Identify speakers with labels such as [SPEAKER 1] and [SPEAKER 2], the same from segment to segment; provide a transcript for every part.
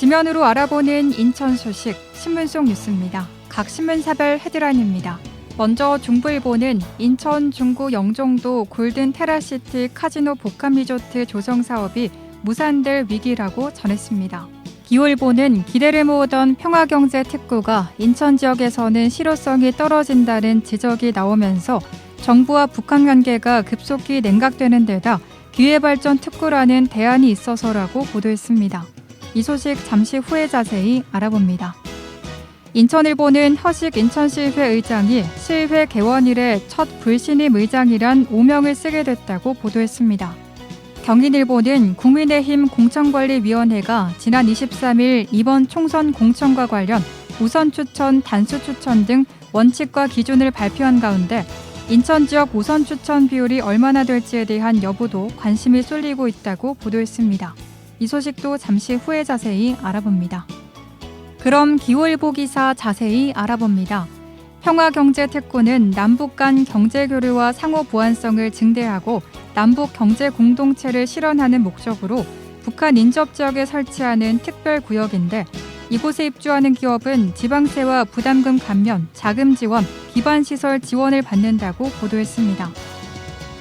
[SPEAKER 1] 지면으로 알아보는 인천 소식 신문 속 뉴스입니다. 각 신문사별 헤드라인입니다. 먼저 중부일보는 인천 중구 영종도 골든 테라시티 카지노 복합리조트 조성 사업이 무산될 위기라고 전했습니다. 기호일보는 기대를 모으던 평화경제특구가 인천 지역에서는 실효성이 떨어진다는 지적이 나오면서 정부와 북한 관계가 급속히 냉각되는 데다 기회발전 특구라는 대안이 있어서라고 보도했습니다. 이 소식 잠시 후에 자세히 알아봅니다. 인천일보는 허식 인천시의회 의장이 시의회 개원 이래 첫 불신임 의장이란 오명을 쓰게 됐다고 보도했습니다. 경인일보는 국민의힘 공천관리위원회가 지난 23일 이번 총선 공천과 관련 우선 추천, 단수 추천 등 원칙과 기준을 발표한 가운데 인천 지역 우선 추천 비율이 얼마나 될지에 대한 여부도 관심이 쏠리고 있다고 보도했습니다. 이 소식도 잠시 후에 자세히 알아봅니다. 그럼 기호일보 기사 자세히 알아봅니다. 평화경제특구는 남북 간 경제교류와 상호 보안성을 증대하고 남북 경제 공동체를 실현하는 목적으로 북한 인접지역에 설치하는 특별구역인데 이곳에 입주하는 기업은 지방세와 부담금 감면, 자금 지원, 기반시설 지원을 받는다고 보도했습니다.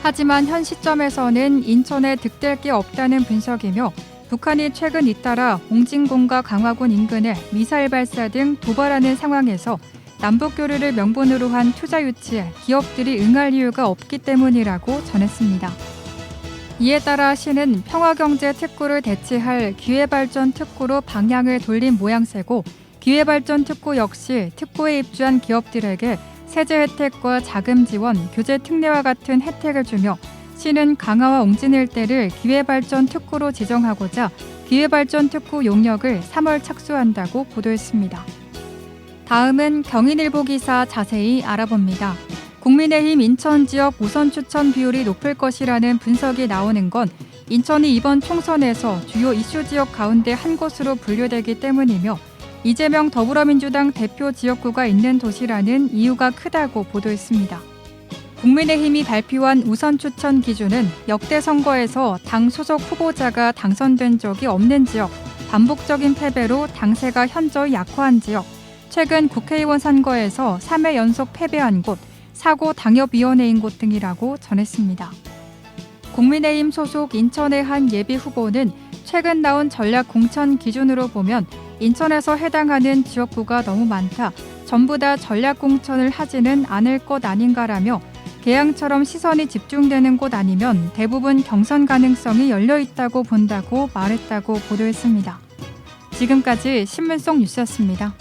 [SPEAKER 1] 하지만 현 시점에서는 인천에 득될 게 없다는 분석이며 북한이 최근 잇따라 옹진군과 강화군 인근에 미사일 발사 등 도발하는 상황에서 남북교류를 명분으로 한 투자 유치에 기업들이 응할 이유가 없기 때문이라고 전했습니다. 이에 따라 시는 평화경제특구를 대체할 기회발전 특구로 방향을 돌린 모양새고 기회발전 특구 역시 특구에 입주한 기업들에게 세제 혜택과 자금 지원, 교재 특례와 같은 혜택을 주며 시는 강화와 옹진 일대를 기회발전 특구로 지정하고자 기회발전 특구 용역을 3월 착수한다고 보도했습니다. 다음은 경인일보 기사 자세히 알아봅니다. 국민의힘 인천 지역 우선 추천 비율이 높을 것이라는 분석이 나오는 건 인천이 이번 총선에서 주요 이슈 지역 가운데 한 곳으로 분류되기 때문이며 이재명 더불어민주당 대표 지역구가 있는 도시라는 이유가 크다고 보도했습니다. 국민의힘이 발표한 우선 추천 기준은 역대 선거에서 당 소속 후보자가 당선된 적이 없는 지역, 반복적인 패배로 당세가 현저히 약화한 지역, 최근 국회의원 선거에서 3회 연속 패배한 곳, 사고 당협위원회인 곳 등이라고 전했습니다. 국민의힘 소속 인천의 한 예비 후보는 최근 나온 전략 공천 기준으로 보면 인천에서 해당하는 지역구가 너무 많다, 전부 다 전략 공천을 하지는 않을 것 아닌가라며 개항처럼 시선이 집중되는 곳 아니면 대부분 경선 가능성이 열려 있다고 본다고 말했다고 보도했습니다. 지금까지 신문 속 뉴스였습니다.